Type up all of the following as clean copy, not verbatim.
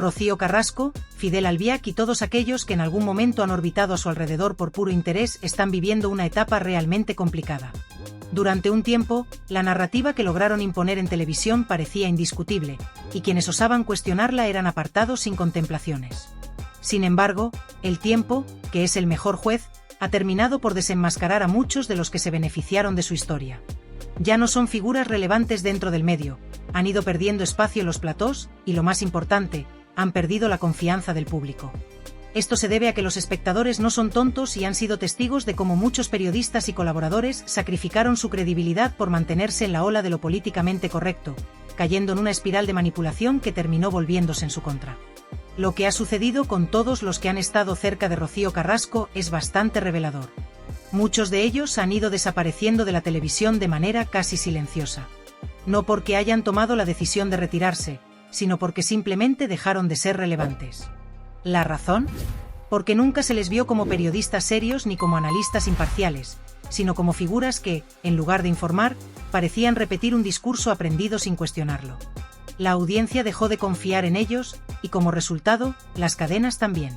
Rocío Carrasco, Fidel Albiac y todos aquellos que en algún momento han orbitado a su alrededor por puro interés están viviendo una etapa realmente complicada. Durante un tiempo, la narrativa que lograron imponer en televisión parecía indiscutible, y quienes osaban cuestionarla eran apartados sin contemplaciones. Sin embargo, el tiempo, que es el mejor juez, ha terminado por desenmascarar a muchos de los que se beneficiaron de su historia. Ya no son figuras relevantes dentro del medio, han ido perdiendo espacio en los platós, y lo más importante, han perdido la confianza del público. Esto se debe a que los espectadores no son tontos y han sido testigos de cómo muchos periodistas y colaboradores sacrificaron su credibilidad por mantenerse en la ola de lo políticamente correcto, cayendo en una espiral de manipulación que terminó volviéndose en su contra. Lo que ha sucedido con todos los que han estado cerca de Rocío Carrasco es bastante revelador. Muchos de ellos han ido desapareciendo de la televisión de manera casi silenciosa. No porque hayan tomado la decisión de retirarse, sino porque simplemente dejaron de ser relevantes. ¿La razón? Porque nunca se les vio como periodistas serios ni como analistas imparciales, sino como figuras que, en lugar de informar, parecían repetir un discurso aprendido sin cuestionarlo. La audiencia dejó de confiar en ellos, y como resultado, las cadenas también.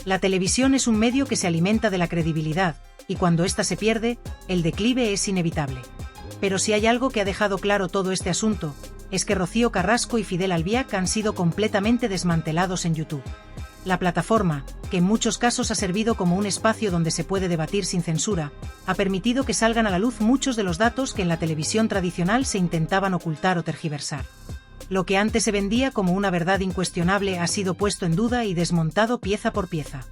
La televisión es un medio que se alimenta de la credibilidad, y cuando ésta se pierde, el declive es inevitable. Pero si hay algo que ha dejado claro todo este asunto, es que Rocío Carrasco y Fidel Albiac han sido completamente desmantelados en YouTube. La plataforma, que en muchos casos ha servido como un espacio donde se puede debatir sin censura, ha permitido que salgan a la luz muchos de los datos que en la televisión tradicional se intentaban ocultar o tergiversar. Lo que antes se vendía como una verdad incuestionable ha sido puesto en duda y desmontado pieza por pieza.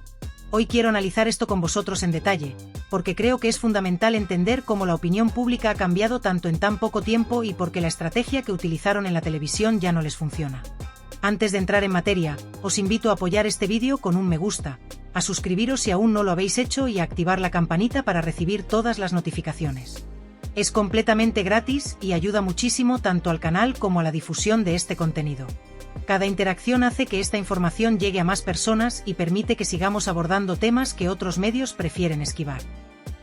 Hoy quiero analizar esto con vosotros en detalle, porque creo que es fundamental entender cómo la opinión pública ha cambiado tanto en tan poco tiempo y porque la estrategia que utilizaron en la televisión ya no les funciona. Antes de entrar en materia, os invito a apoyar este vídeo con un me gusta, a suscribiros si aún no lo habéis hecho y a activar la campanita para recibir todas las notificaciones. Es completamente gratis y ayuda muchísimo tanto al canal como a la difusión de este contenido. Cada interacción hace que esta información llegue a más personas y permite que sigamos abordando temas que otros medios prefieren esquivar.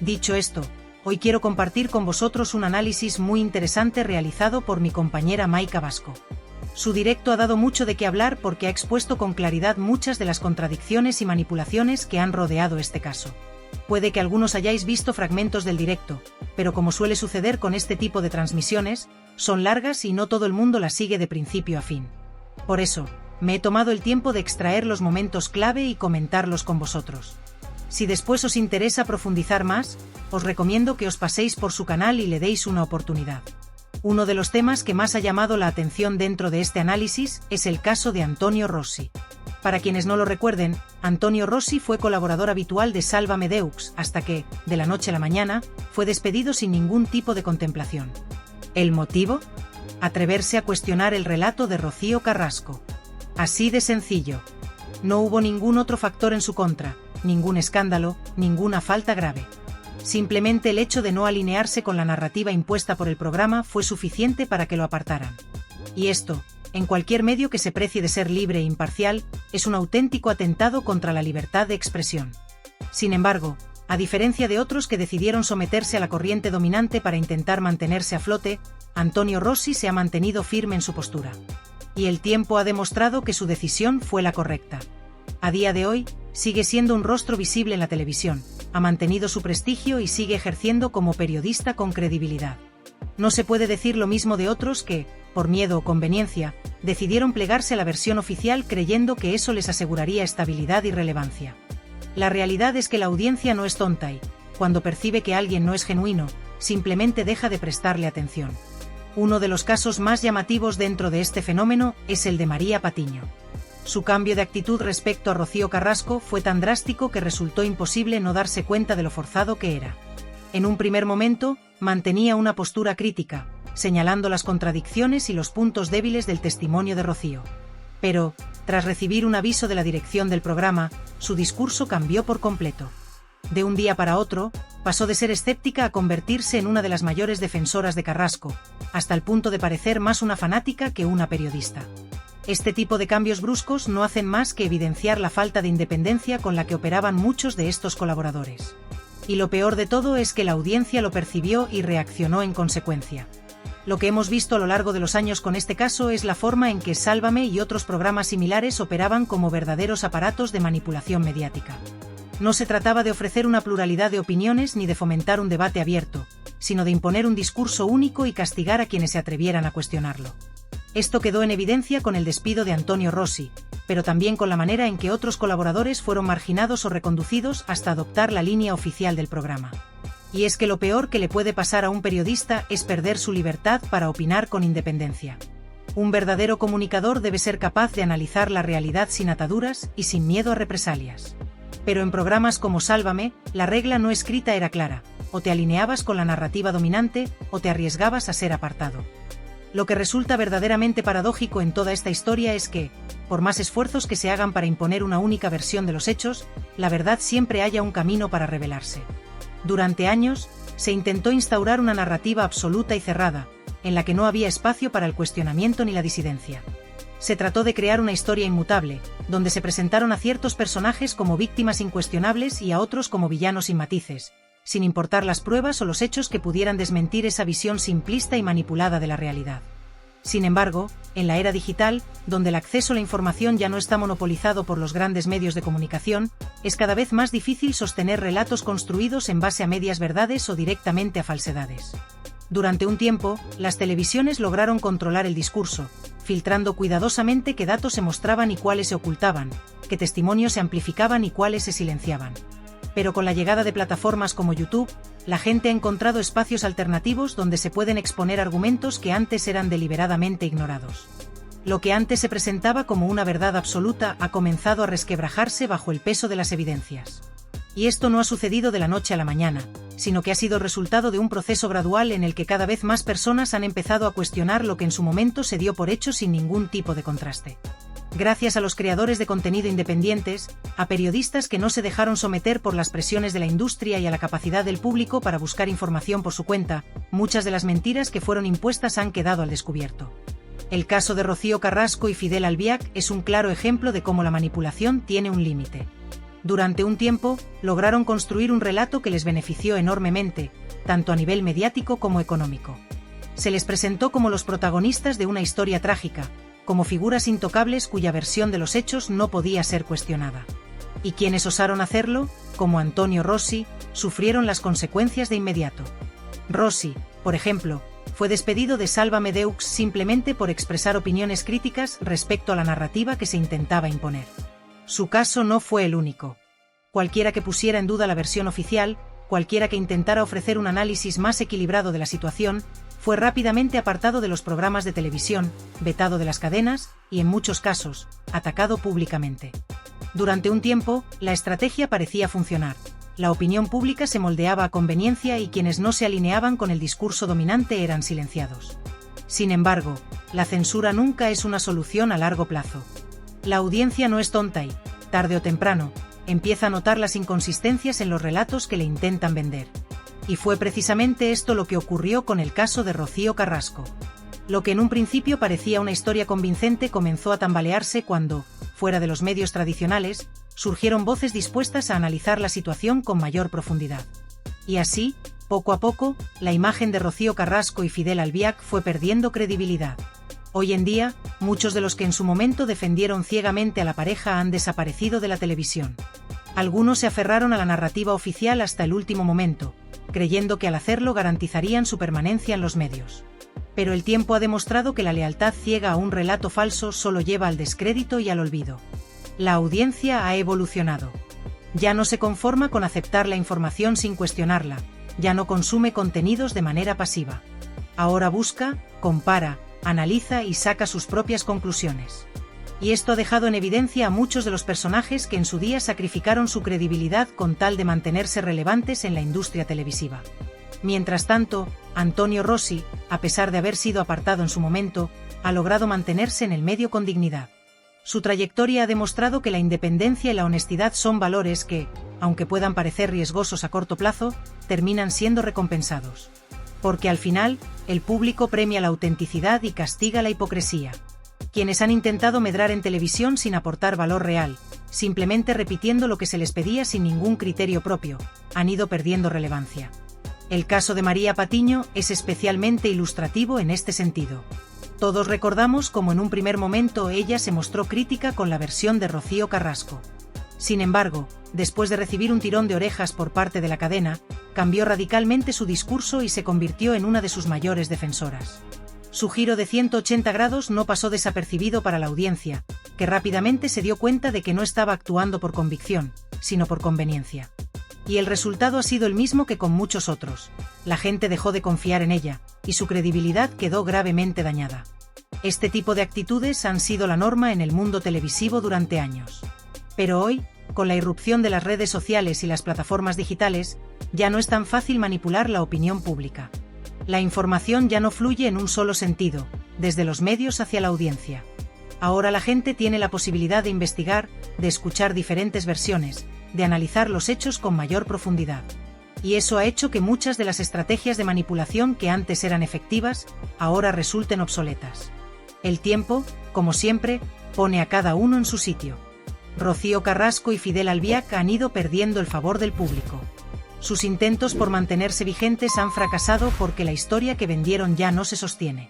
Dicho esto, hoy quiero compartir con vosotros un análisis muy interesante realizado por mi compañera Maika Vasco. Su directo ha dado mucho de qué hablar porque ha expuesto con claridad muchas de las contradicciones y manipulaciones que han rodeado este caso. Puede que algunos hayáis visto fragmentos del directo, pero como suele suceder con este tipo de transmisiones, son largas y no todo el mundo las sigue de principio a fin. Por eso, me he tomado el tiempo de extraer los momentos clave y comentarlos con vosotros. Si después os interesa profundizar más, os recomiendo que os paséis por su canal y le deis una oportunidad. Uno de los temas que más ha llamado la atención dentro de este análisis es el caso de Antonio Rossi. Para quienes no lo recuerden, Antonio Rossi fue colaborador habitual de Sálvame Deux hasta que, de la noche a la mañana, fue despedido sin ningún tipo de contemplación. ¿El motivo? Atreverse a cuestionar el relato de Rocío Carrasco. Así de sencillo. No hubo ningún otro factor en su contra, ningún escándalo, ninguna falta grave. Simplemente el hecho de no alinearse con la narrativa impuesta por el programa fue suficiente para que lo apartaran. Y esto, en cualquier medio que se precie de ser libre e imparcial, es un auténtico atentado contra la libertad de expresión. Sin embargo, a diferencia de otros que decidieron someterse a la corriente dominante para intentar mantenerse a flote, Antonio Rossi se ha mantenido firme en su postura. Y el tiempo ha demostrado que su decisión fue la correcta. A día de hoy, sigue siendo un rostro visible en la televisión, ha mantenido su prestigio y sigue ejerciendo como periodista con credibilidad. No se puede decir lo mismo de otros que, por miedo o conveniencia, decidieron plegarse a la versión oficial creyendo que eso les aseguraría estabilidad y relevancia. La realidad es que la audiencia no es tonta y, cuando percibe que alguien no es genuino, simplemente deja de prestarle atención. Uno de los casos más llamativos dentro de este fenómeno es el de María Patiño. Su cambio de actitud respecto a Rocío Carrasco fue tan drástico que resultó imposible no darse cuenta de lo forzado que era. En un primer momento, mantenía una postura crítica, señalando las contradicciones y los puntos débiles del testimonio de Rocío. Pero, tras recibir un aviso de la dirección del programa, su discurso cambió por completo. De un día para otro, pasó de ser escéptica a convertirse en una de las mayores defensoras de Carrasco, hasta el punto de parecer más una fanática que una periodista. Este tipo de cambios bruscos no hacen más que evidenciar la falta de independencia con la que operaban muchos de estos colaboradores. Y lo peor de todo es que la audiencia lo percibió y reaccionó en consecuencia. Lo que hemos visto a lo largo de los años con este caso es la forma en que Sálvame y otros programas similares operaban como verdaderos aparatos de manipulación mediática. No se trataba de ofrecer una pluralidad de opiniones ni de fomentar un debate abierto, sino de imponer un discurso único y castigar a quienes se atrevieran a cuestionarlo. Esto quedó en evidencia con el despido de Antonio Rossi, pero también con la manera en que otros colaboradores fueron marginados o reconducidos hasta adoptar la línea oficial del programa. Y es que lo peor que le puede pasar a un periodista es perder su libertad para opinar con independencia. Un verdadero comunicador debe ser capaz de analizar la realidad sin ataduras y sin miedo a represalias. Pero en programas como Sálvame, la regla no escrita era clara: o te alineabas con la narrativa dominante, o te arriesgabas a ser apartado. Lo que resulta verdaderamente paradójico en toda esta historia es que, por más esfuerzos que se hagan para imponer una única versión de los hechos, la verdad siempre haya un camino para revelarse. Durante años, se intentó instaurar una narrativa absoluta y cerrada, en la que no había espacio para el cuestionamiento ni la disidencia. Se trató de crear una historia inmutable, donde se presentaron a ciertos personajes como víctimas incuestionables y a otros como villanos sin matices, sin importar las pruebas o los hechos que pudieran desmentir esa visión simplista y manipulada de la realidad. Sin embargo, en la era digital, donde el acceso a la información ya no está monopolizado por los grandes medios de comunicación, es cada vez más difícil sostener relatos construidos en base a medias verdades o directamente a falsedades. Durante un tiempo, las televisiones lograron controlar el discurso, filtrando cuidadosamente qué datos se mostraban y cuáles se ocultaban, qué testimonios se amplificaban y cuáles se silenciaban. Pero con la llegada de plataformas como YouTube, la gente ha encontrado espacios alternativos donde se pueden exponer argumentos que antes eran deliberadamente ignorados. Lo que antes se presentaba como una verdad absoluta ha comenzado a resquebrajarse bajo el peso de las evidencias. Y esto no ha sucedido de la noche a la mañana, sino que ha sido resultado de un proceso gradual en el que cada vez más personas han empezado a cuestionar lo que en su momento se dio por hecho sin ningún tipo de contraste. Gracias a los creadores de contenido independientes, a periodistas que no se dejaron someter por las presiones de la industria y a la capacidad del público para buscar información por su cuenta, muchas de las mentiras que fueron impuestas han quedado al descubierto. El caso de Rocío Carrasco y Fidel Albiac es un claro ejemplo de cómo la manipulación tiene un límite. Durante un tiempo, lograron construir un relato que les benefició enormemente, tanto a nivel mediático como económico. Se les presentó como los protagonistas de una historia trágica, como figuras intocables cuya versión de los hechos no podía ser cuestionada. Y quienes osaron hacerlo, como Antonio Rossi, sufrieron las consecuencias de inmediato. Rossi, por ejemplo, fue despedido de Sálvame Deux simplemente por expresar opiniones críticas respecto a la narrativa que se intentaba imponer. Su caso no fue el único. Cualquiera que pusiera en duda la versión oficial, cualquiera que intentara ofrecer un análisis más equilibrado de la situación, fue rápidamente apartado de los programas de televisión, vetado de las cadenas y, en muchos casos, atacado públicamente. Durante un tiempo, la estrategia parecía funcionar. La opinión pública se moldeaba a conveniencia y quienes no se alineaban con el discurso dominante eran silenciados. Sin embargo, la censura nunca es una solución a largo plazo. La audiencia no es tonta y, tarde o temprano, empieza a notar las inconsistencias en los relatos que le intentan vender. Y fue precisamente esto lo que ocurrió con el caso de Rocío Carrasco. Lo que en un principio parecía una historia convincente comenzó a tambalearse cuando, fuera de los medios tradicionales, surgieron voces dispuestas a analizar la situación con mayor profundidad. Y así, poco a poco, la imagen de Rocío Carrasco y Fidel Albiac fue perdiendo credibilidad. Hoy en día, muchos de los que en su momento defendieron ciegamente a la pareja han desaparecido de la televisión. Algunos se aferraron a la narrativa oficial hasta el último momento, creyendo que al hacerlo garantizarían su permanencia en los medios. Pero el tiempo ha demostrado que la lealtad ciega a un relato falso solo lleva al descrédito y al olvido. La audiencia ha evolucionado. Ya no se conforma con aceptar la información sin cuestionarla, ya no consume contenidos de manera pasiva. Ahora busca, compara, analiza y saca sus propias conclusiones. Y esto ha dejado en evidencia a muchos de los personajes que en su día sacrificaron su credibilidad con tal de mantenerse relevantes en la industria televisiva. Mientras tanto, Antonio Rossi, a pesar de haber sido apartado en su momento, ha logrado mantenerse en el medio con dignidad. Su trayectoria ha demostrado que la independencia y la honestidad son valores que, aunque puedan parecer riesgosos a corto plazo, terminan siendo recompensados. Porque al final, el público premia la autenticidad y castiga la hipocresía. Quienes han intentado medrar en televisión sin aportar valor real, simplemente repitiendo lo que se les pedía sin ningún criterio propio, han ido perdiendo relevancia. El caso de María Patiño es especialmente ilustrativo en este sentido. Todos recordamos cómo en un primer momento ella se mostró crítica con la versión de Rocío Carrasco. Sin embargo, después de recibir un tirón de orejas por parte de la cadena, cambió radicalmente su discurso y se convirtió en una de sus mayores defensoras. Su giro de 180 grados no pasó desapercibido para la audiencia, que rápidamente se dio cuenta de que no estaba actuando por convicción, sino por conveniencia. Y el resultado ha sido el mismo que con muchos otros. La gente dejó de confiar en ella, y su credibilidad quedó gravemente dañada. Este tipo de actitudes han sido la norma en el mundo televisivo durante años. Pero hoy, con la irrupción de las redes sociales y las plataformas digitales, ya no es tan fácil manipular la opinión pública. La información ya no fluye en un solo sentido, desde los medios hacia la audiencia. Ahora la gente tiene la posibilidad de investigar, de escuchar diferentes versiones, de analizar los hechos con mayor profundidad. Y eso ha hecho que muchas de las estrategias de manipulación que antes eran efectivas, ahora resulten obsoletas. El tiempo, como siempre, pone a cada uno en su sitio. Rocío Carrasco y Fidel Albiac han ido perdiendo el favor del público. Sus intentos por mantenerse vigentes han fracasado porque la historia que vendieron ya no se sostiene.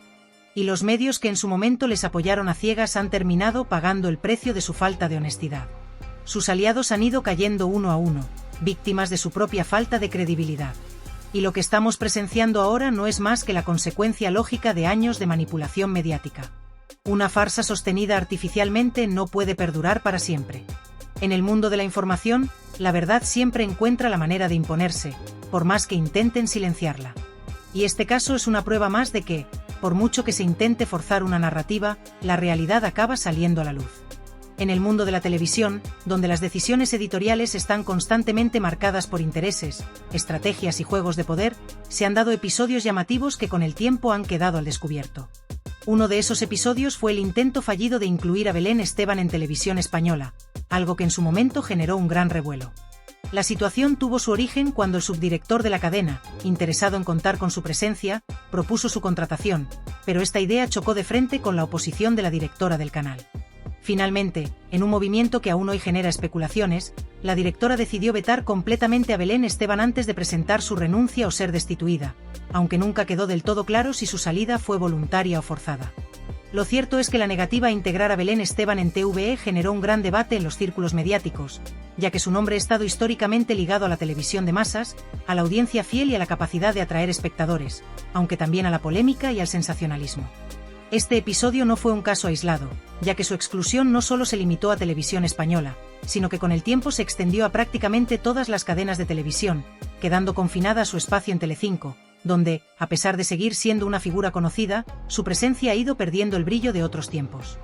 Y los medios que en su momento les apoyaron a ciegas han terminado pagando el precio de su falta de honestidad. Sus aliados han ido cayendo uno a uno, víctimas de su propia falta de credibilidad. Y lo que estamos presenciando ahora no es más que la consecuencia lógica de años de manipulación mediática. Una farsa sostenida artificialmente no puede perdurar para siempre. En el mundo de la información, la verdad siempre encuentra la manera de imponerse, por más que intenten silenciarla. Y este caso es una prueba más de que, por mucho que se intente forzar una narrativa, la realidad acaba saliendo a la luz. En el mundo de la televisión, donde las decisiones editoriales están constantemente marcadas por intereses, estrategias y juegos de poder, se han dado episodios llamativos que con el tiempo han quedado al descubierto. Uno de esos episodios fue el intento fallido de incluir a Belén Esteban en Televisión Española, algo que en su momento generó un gran revuelo. La situación tuvo su origen cuando el subdirector de la cadena, interesado en contar con su presencia, propuso su contratación, pero esta idea chocó de frente con la oposición de la directora del canal. Finalmente, en un movimiento que aún hoy genera especulaciones, la directora decidió vetar completamente a Belén Esteban antes de presentar su renuncia o ser destituida, aunque nunca quedó del todo claro si su salida fue voluntaria o forzada. Lo cierto es que la negativa a integrar a Belén Esteban en TVE generó un gran debate en los círculos mediáticos, ya que su nombre ha estado históricamente ligado a la televisión de masas, a la audiencia fiel y a la capacidad de atraer espectadores, aunque también a la polémica y al sensacionalismo. Este episodio no fue un caso aislado, ya que su exclusión no solo se limitó a Televisión Española, sino que con el tiempo se extendió a prácticamente todas las cadenas de televisión, quedando confinada a su espacio en Telecinco, donde, a pesar de seguir siendo una figura conocida, su presencia ha ido perdiendo el brillo de otros tiempos.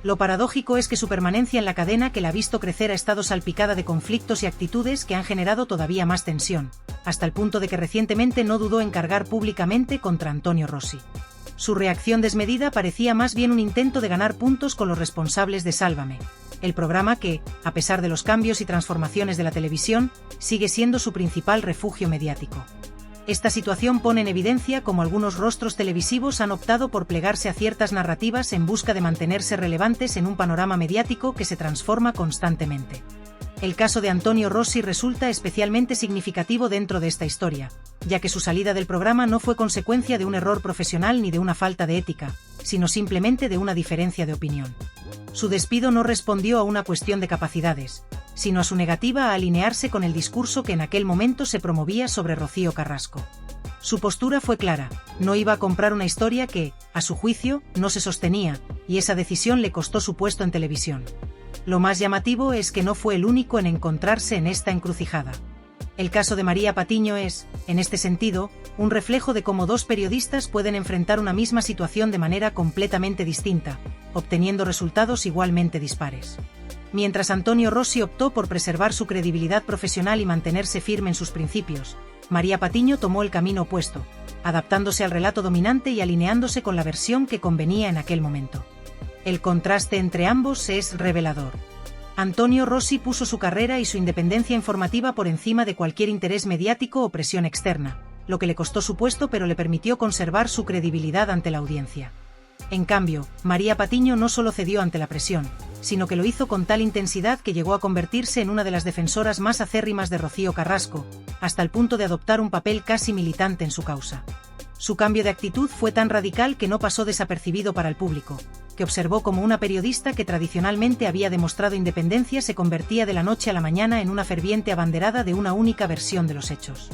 Lo paradójico es que su permanencia en la cadena que la ha visto crecer ha estado salpicada de conflictos y actitudes que han generado todavía más tensión, hasta el punto de que recientemente no dudó en cargar públicamente contra Antonio Rossi. Su reacción desmedida parecía más bien un intento de ganar puntos con los responsables de Sálvame, el programa que, a pesar de los cambios y transformaciones de la televisión, sigue siendo su principal refugio mediático. Esta situación pone en evidencia cómo algunos rostros televisivos han optado por plegarse a ciertas narrativas en busca de mantenerse relevantes en un panorama mediático que se transforma constantemente. El caso de Antonio Rossi resulta especialmente significativo dentro de esta historia, ya que su salida del programa no fue consecuencia de un error profesional ni de una falta de ética, sino simplemente de una diferencia de opinión. Su despido no respondió a una cuestión de capacidades, sino a su negativa a alinearse con el discurso que en aquel momento se promovía sobre Rocío Carrasco. Su postura fue clara, no iba a comprar una historia que, a su juicio, no se sostenía, y esa decisión le costó su puesto en televisión. Lo más llamativo es que no fue el único en encontrarse en esta encrucijada. El caso de María Patiño es, en este sentido, un reflejo de cómo dos periodistas pueden enfrentar una misma situación de manera completamente distinta, obteniendo resultados igualmente dispares. Mientras Antonio Rossi optó por preservar su credibilidad profesional y mantenerse firme en sus principios, María Patiño tomó el camino opuesto, adaptándose al relato dominante y alineándose con la versión que convenía en aquel momento. El contraste entre ambos es revelador. Antonio Rossi puso su carrera y su independencia informativa por encima de cualquier interés mediático o presión externa, lo que le costó su puesto pero le permitió conservar su credibilidad ante la audiencia. En cambio, María Patiño no solo cedió ante la presión, sino que lo hizo con tal intensidad que llegó a convertirse en una de las defensoras más acérrimas de Rocío Carrasco, hasta el punto de adoptar un papel casi militante en su causa. Su cambio de actitud fue tan radical que no pasó desapercibido para el público, que observó cómo una periodista que tradicionalmente había demostrado independencia se convertía de la noche a la mañana en una ferviente abanderada de una única versión de los hechos.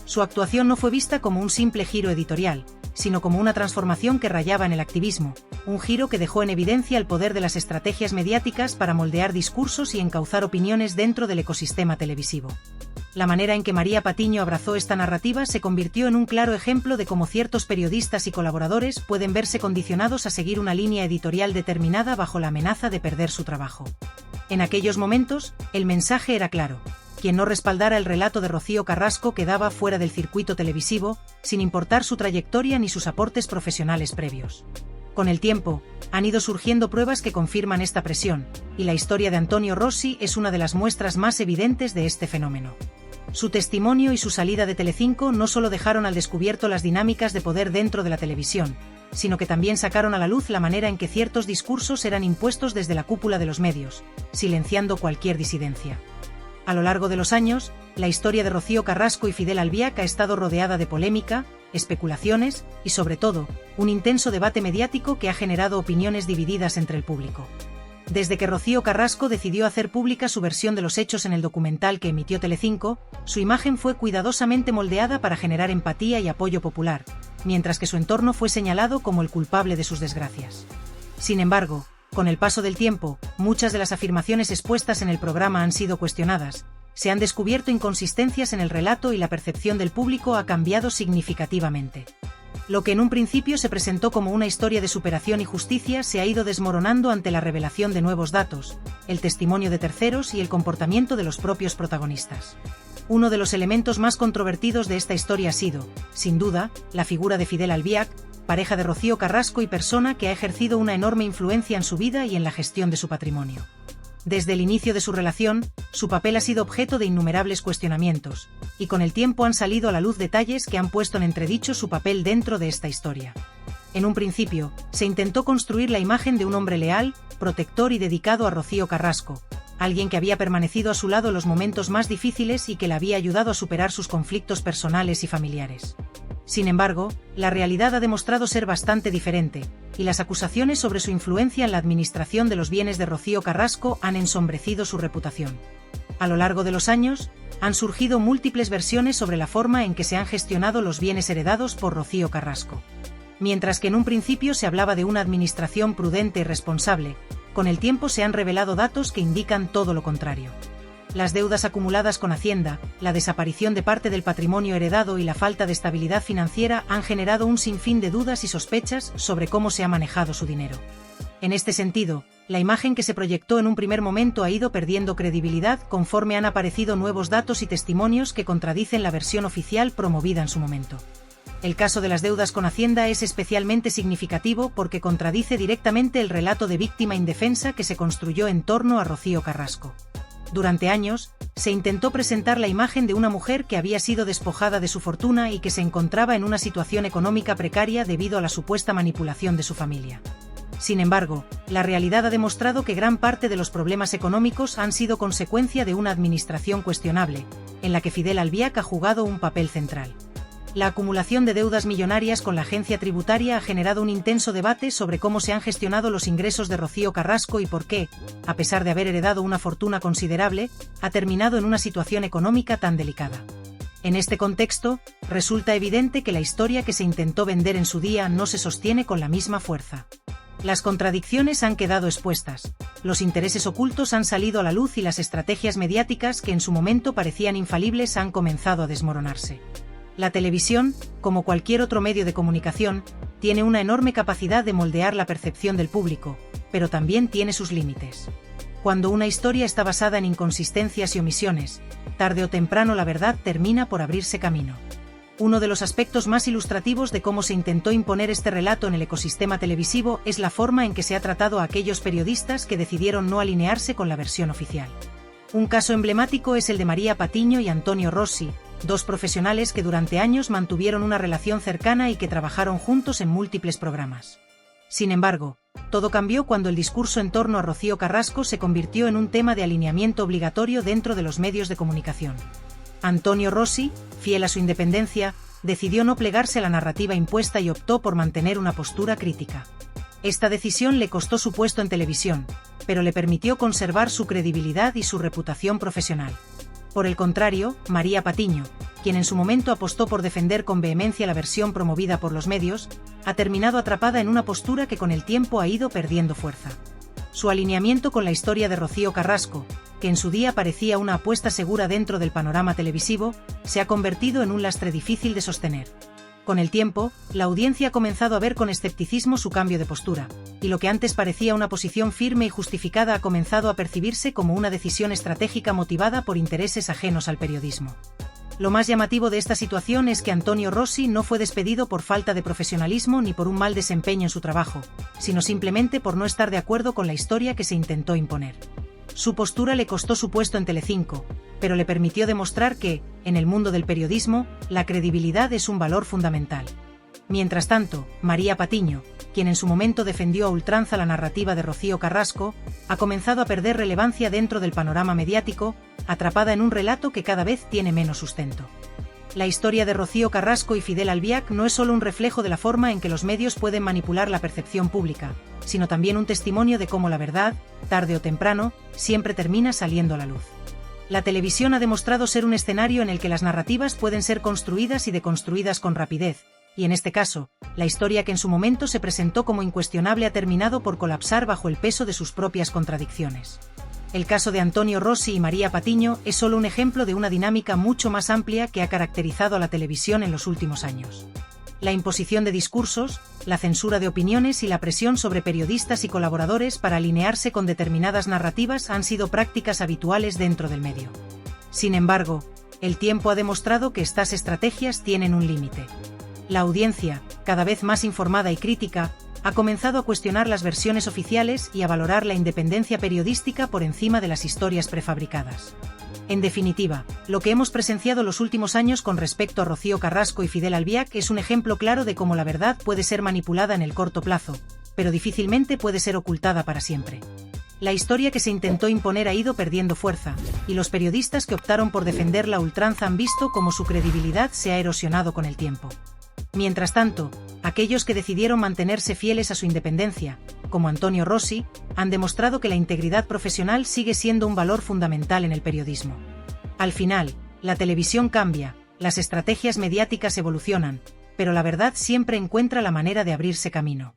Su actuación no fue vista como un simple giro editorial, sino como una transformación que rayaba en el activismo, un giro que dejó en evidencia el poder de las estrategias mediáticas para moldear discursos y encauzar opiniones dentro del ecosistema televisivo. La manera en que María Patiño abrazó esta narrativa se convirtió en un claro ejemplo de cómo ciertos periodistas y colaboradores pueden verse condicionados a seguir una línea editorial determinada bajo la amenaza de perder su trabajo. En aquellos momentos, el mensaje era claro: quien no respaldara el relato de Rocío Carrasco quedaba fuera del circuito televisivo, sin importar su trayectoria ni sus aportes profesionales previos. Con el tiempo, han ido surgiendo pruebas que confirman esta presión, y la historia de Antonio Rossi es una de las muestras más evidentes de este fenómeno. Su testimonio y su salida de Telecinco no solo dejaron al descubierto las dinámicas de poder dentro de la televisión, sino que también sacaron a la luz la manera en que ciertos discursos eran impuestos desde la cúpula de los medios, silenciando cualquier disidencia. A lo largo de los años, la historia de Rocío Carrasco y Fidel Albiac ha estado rodeada de polémica, especulaciones y, sobre todo, un intenso debate mediático que ha generado opiniones divididas entre el público. Desde que Rocío Carrasco decidió hacer pública su versión de los hechos en el documental que emitió Telecinco, su imagen fue cuidadosamente moldeada para generar empatía y apoyo popular, mientras que su entorno fue señalado como el culpable de sus desgracias. Sin embargo, con el paso del tiempo, muchas de las afirmaciones expuestas en el programa han sido cuestionadas, se han descubierto inconsistencias en el relato y la percepción del público ha cambiado significativamente. Lo que en un principio se presentó como una historia de superación y justicia se ha ido desmoronando ante la revelación de nuevos datos, el testimonio de terceros y el comportamiento de los propios protagonistas. Uno de los elementos más controvertidos de esta historia ha sido, sin duda, la figura de Fidel Albiac, pareja de Rocío Carrasco y persona que ha ejercido una enorme influencia en su vida y en la gestión de su patrimonio. Desde el inicio de su relación, su papel ha sido objeto de innumerables cuestionamientos, y con el tiempo han salido a la luz detalles que han puesto en entredicho su papel dentro de esta historia. En un principio, se intentó construir la imagen de un hombre leal, protector y dedicado a Rocío Carrasco, alguien que había permanecido a su lado en los momentos más difíciles y que la había ayudado a superar sus conflictos personales y familiares. Sin embargo, la realidad ha demostrado ser bastante diferente, y las acusaciones sobre su influencia en la administración de los bienes de Rocío Carrasco han ensombrecido su reputación. A lo largo de los años, han surgido múltiples versiones sobre la forma en que se han gestionado los bienes heredados por Rocío Carrasco. Mientras que en un principio se hablaba de una administración prudente y responsable, con el tiempo se han revelado datos que indican todo lo contrario. Las deudas acumuladas con Hacienda, la desaparición de parte del patrimonio heredado y la falta de estabilidad financiera han generado un sinfín de dudas y sospechas sobre cómo se ha manejado su dinero. En este sentido, la imagen que se proyectó en un primer momento ha ido perdiendo credibilidad conforme han aparecido nuevos datos y testimonios que contradicen la versión oficial promovida en su momento. El caso de las deudas con Hacienda es especialmente significativo porque contradice directamente el relato de víctima indefensa que se construyó en torno a Rocío Carrasco. Durante años, se intentó presentar la imagen de una mujer que había sido despojada de su fortuna y que se encontraba en una situación económica precaria debido a la supuesta manipulación de su familia. Sin embargo, la realidad ha demostrado que gran parte de los problemas económicos han sido consecuencia de una administración cuestionable, en la que Fidel Albiac ha jugado un papel central. La acumulación de deudas millonarias con la agencia tributaria ha generado un intenso debate sobre cómo se han gestionado los ingresos de Rocío Carrasco y por qué, a pesar de haber heredado una fortuna considerable, ha terminado en una situación económica tan delicada. En este contexto, resulta evidente que la historia que se intentó vender en su día no se sostiene con la misma fuerza. Las contradicciones han quedado expuestas, los intereses ocultos han salido a la luz y las estrategias mediáticas que en su momento parecían infalibles han comenzado a desmoronarse. La televisión, como cualquier otro medio de comunicación, tiene una enorme capacidad de moldear la percepción del público, pero también tiene sus límites. Cuando una historia está basada en inconsistencias y omisiones, tarde o temprano la verdad termina por abrirse camino. Uno de los aspectos más ilustrativos de cómo se intentó imponer este relato en el ecosistema televisivo es la forma en que se ha tratado a aquellos periodistas que decidieron no alinearse con la versión oficial. Un caso emblemático es el de María Patiño y Antonio Rossi, dos profesionales que durante años mantuvieron una relación cercana y que trabajaron juntos en múltiples programas. Sin embargo, todo cambió cuando el discurso en torno a Rocío Carrasco se convirtió en un tema de alineamiento obligatorio dentro de los medios de comunicación. Antonio Rossi, fiel a su independencia, decidió no plegarse a la narrativa impuesta y optó por mantener una postura crítica. Esta decisión le costó su puesto en televisión, pero le permitió conservar su credibilidad y su reputación profesional. Por el contrario, María Patiño, quien en su momento apostó por defender con vehemencia la versión promovida por los medios, ha terminado atrapada en una postura que con el tiempo ha ido perdiendo fuerza. Su alineamiento con la historia de Rocío Carrasco, que en su día parecía una apuesta segura dentro del panorama televisivo, se ha convertido en un lastre difícil de sostener. Con el tiempo, la audiencia ha comenzado a ver con escepticismo su cambio de postura, y lo que antes parecía una posición firme y justificada ha comenzado a percibirse como una decisión estratégica motivada por intereses ajenos al periodismo. Lo más llamativo de esta situación es que Antonio Rossi no fue despedido por falta de profesionalismo ni por un mal desempeño en su trabajo, sino simplemente por no estar de acuerdo con la historia que se intentó imponer. Su postura le costó su puesto en Telecinco, pero le permitió demostrar que, en el mundo del periodismo, la credibilidad es un valor fundamental. Mientras tanto, María Patiño, quien en su momento defendió a ultranza la narrativa de Rocío Carrasco, ha comenzado a perder relevancia dentro del panorama mediático, atrapada en un relato que cada vez tiene menos sustento. La historia de Rocío Carrasco y Fidel Albiac no es solo un reflejo de la forma en que los medios pueden manipular la percepción pública, sino también un testimonio de cómo la verdad, tarde o temprano, siempre termina saliendo a la luz. La televisión ha demostrado ser un escenario en el que las narrativas pueden ser construidas y deconstruidas con rapidez, y en este caso, la historia que en su momento se presentó como incuestionable ha terminado por colapsar bajo el peso de sus propias contradicciones. El caso de Antonio Rossi y María Patiño es solo un ejemplo de una dinámica mucho más amplia que ha caracterizado a la televisión en los últimos años. La imposición de discursos, la censura de opiniones y la presión sobre periodistas y colaboradores para alinearse con determinadas narrativas han sido prácticas habituales dentro del medio. Sin embargo, el tiempo ha demostrado que estas estrategias tienen un límite. La audiencia, cada vez más informada y crítica, ha comenzado a cuestionar las versiones oficiales y a valorar la independencia periodística por encima de las historias prefabricadas. En definitiva, lo que hemos presenciado los últimos años con respecto a Rocío Carrasco y Fidel Albiac es un ejemplo claro de cómo la verdad puede ser manipulada en el corto plazo, pero difícilmente puede ser ocultada para siempre. La historia que se intentó imponer ha ido perdiendo fuerza, y los periodistas que optaron por defenderla a ultranza han visto cómo su credibilidad se ha erosionado con el tiempo. Mientras tanto, aquellos que decidieron mantenerse fieles a su independencia, como Antonio Rossi, han demostrado que la integridad profesional sigue siendo un valor fundamental en el periodismo. Al final, la televisión cambia, las estrategias mediáticas evolucionan, pero la verdad siempre encuentra la manera de abrirse camino.